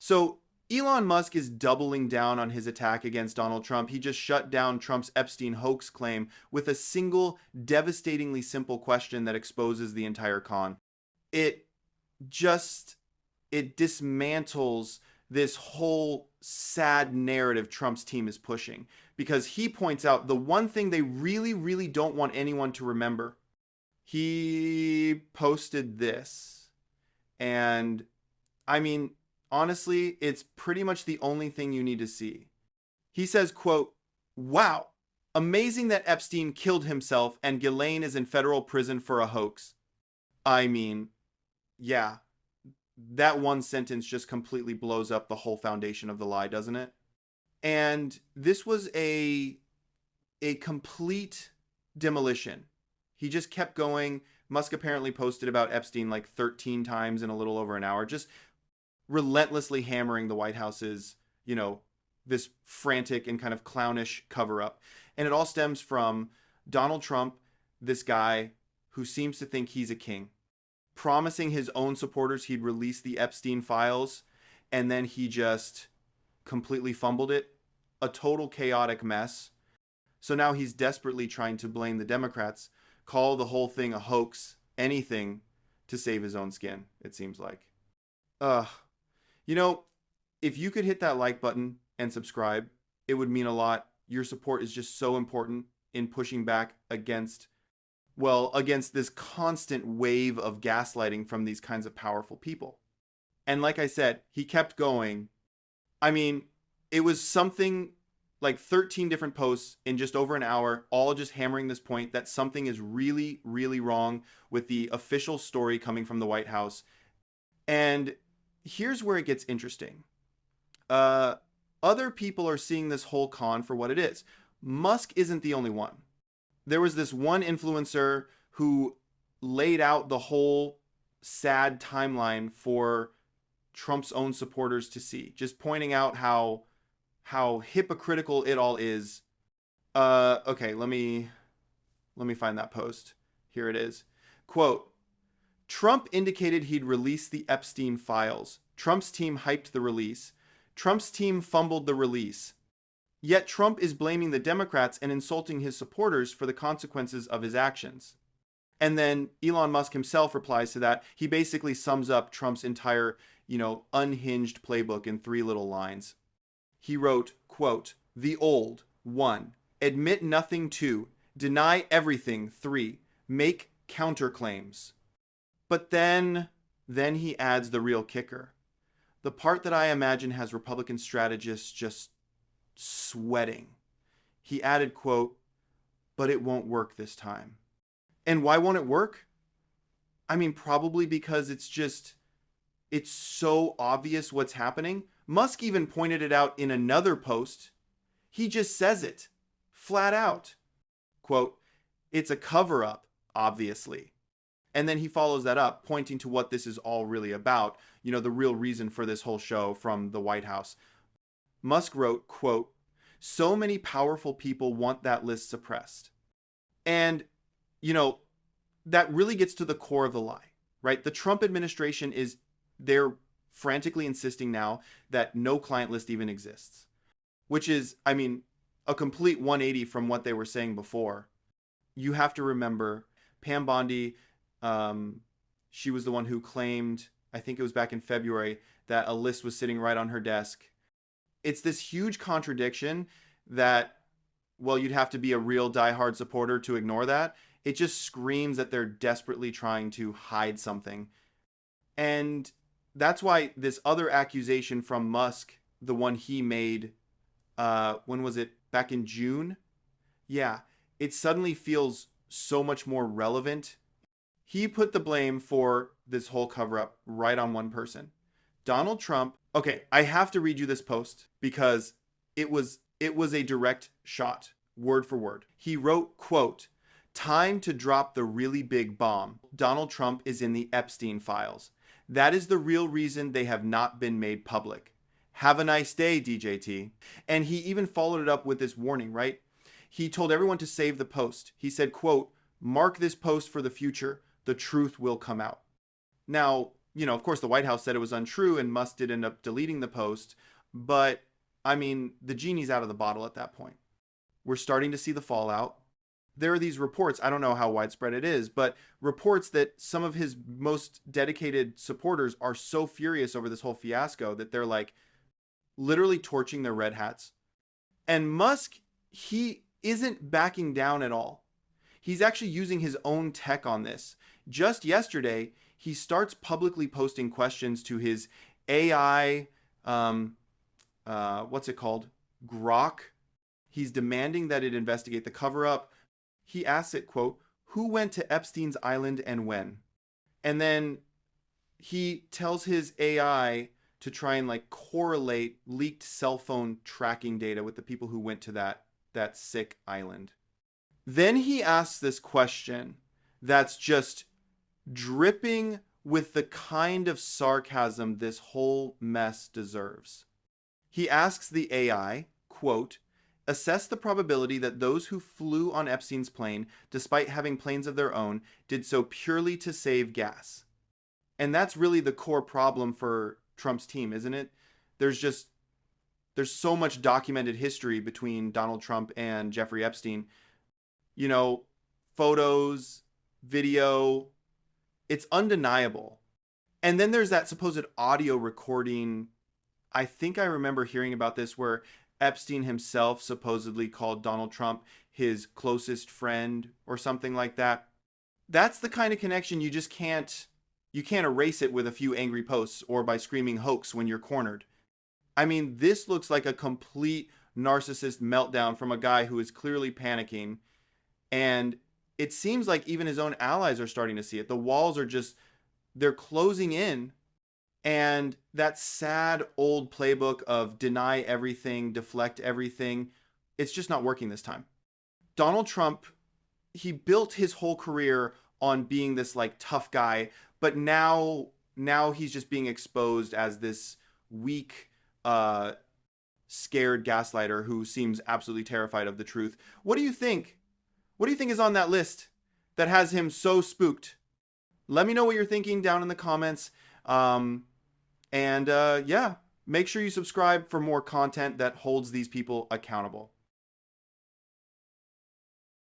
So Elon Musk is doubling down on his attack against Donald Trump. He just shut down Trump's Epstein hoax claim with a single devastatingly simple question that exposes the entire con. It just, it dismantles this whole sad narrative Trump's team is pushing, because he points out the one thing they really, really don't want anyone to remember. He posted this, and I mean, honestly, it's pretty much the only thing you need to see. He says, quote, "Wow, amazing that Epstein killed himself and Ghislaine is in federal prison for a hoax." I mean, yeah, that one sentence just completely blows up the whole foundation of the lie, doesn't it? And this was a complete demolition. He just kept going. Musk apparently posted about Epstein like 13 times in a little over an hour, just relentlessly hammering the White House's, this frantic and kind of clownish cover up. And it all stems from Donald Trump, this guy who seems to think he's a king, promising his own supporters he'd release the Epstein files, and then he just completely fumbled it. A total chaotic mess. So now he's desperately trying to blame the Democrats, call the whole thing a hoax, anything to save his own skin, it seems like. If you could hit that like button and subscribe, it would mean a lot. Your support is just so important in pushing back against this constant wave of gaslighting from these kinds of powerful people. And like I said, he kept going. I mean, it was something like 13 different posts in just over an hour, all just hammering this point that something is really, really wrong with the official story coming from the White House. And here's where it gets interesting. Other people are seeing this whole con for what it is. Musk isn't the only one. There was this one influencer who laid out the whole sad timeline for Trump's own supporters to see, just pointing out how hypocritical it all is. Okay, let me find that post. Here it is. Quote, "Trump indicated he'd release the Epstein files. Trump's team hyped the release. Trump's team fumbled the release. Yet Trump is blaming the Democrats and insulting his supporters for the consequences of his actions." And then Elon Musk himself replies to that. He basically sums up Trump's entire, unhinged playbook in 3 little lines. He wrote, quote, "The old, 1, admit nothing, 2, deny everything, 3, make counterclaims." But then he adds the real kicker. The part that I imagine has Republican strategists just sweating. He added, quote, "But it won't work this time." And why won't it work? I mean, probably because it's so obvious what's happening. Musk even pointed it out in another post. He just says it flat out. Quote, "It's a cover-up, obviously." And then he follows that up, pointing to what this is all really about, the real reason for this whole show from the White House. Musk wrote, quote, "So many powerful people want that list suppressed." And, that really gets to the core of the lie, right? The Trump administration they're frantically insisting now that no client list even exists, which is, a complete 180 from what they were saying before. You have to remember Pam Bondi, she was the one who claimed, I think it was back in February, that a list was sitting right on her desk. It's this huge contradiction that, you'd have to be a real diehard supporter to ignore that. It just screams that they're desperately trying to hide something. And that's why this other accusation from Musk, the one he made, when was it? Back in June? Yeah, it suddenly feels so much more relevant. He put the blame for this whole cover-up right on one person. Donald Trump. Okay, I have to read you this post because it was a direct shot, word for word. He wrote, quote, "Time to drop the really big bomb. Donald Trump is in the Epstein files. That is the real reason they have not been made public. Have a nice day, DJT." And he even followed it up with this warning, right? He told everyone to save the post. He said, quote, "Mark this post for the future. The truth will come out." Now, of course, the White House said it was untrue, and Musk did end up deleting the post. But I mean, the genie's out of the bottle at that point. We're starting to see the fallout. There are these reports, I don't know how widespread it is, but reports that some of his most dedicated supporters are so furious over this whole fiasco that they're like literally torching their red hats. And Musk, he isn't backing down at all. He's actually using his own tech on this. Just yesterday, he starts publicly posting questions to his AI, what's it called? Grok. He's demanding that it investigate the cover-up. He asks it, quote, "Who went to Epstein's island and when?" And then he tells his AI to try and like correlate leaked cell phone tracking data with the people who went to that sick island. Then he asks this question that's just dripping with the kind of sarcasm this whole mess deserves. He asks the AI, quote, "Assess the probability that those who flew on Epstein's plane, despite having planes of their own, did so purely to save gas." And that's really the core problem for Trump's team, isn't it? There's so much documented history between Donald Trump and Jeffrey Epstein. Photos, video, it's undeniable. And then there's that supposed audio recording. I think I remember hearing about this where Epstein himself supposedly called Donald Trump his closest friend or something like that. That's the kind of connection you can't erase it with a few angry posts or by screaming hoax when you're cornered. I mean, this looks like a complete narcissist meltdown from a guy who is clearly panicking. And it seems like even his own allies are starting to see it. The walls are they're closing in. And that sad old playbook of deny everything, deflect everything, it's just not working this time. Donald Trump, he built his whole career on being this like tough guy, but now he's just being exposed as this weak, scared gaslighter who seems absolutely terrified of the truth. What do you think? What do you think is on that list that has him so spooked? Let me know what you're thinking down in the comments. Yeah, make sure you subscribe for more content that holds these people accountable.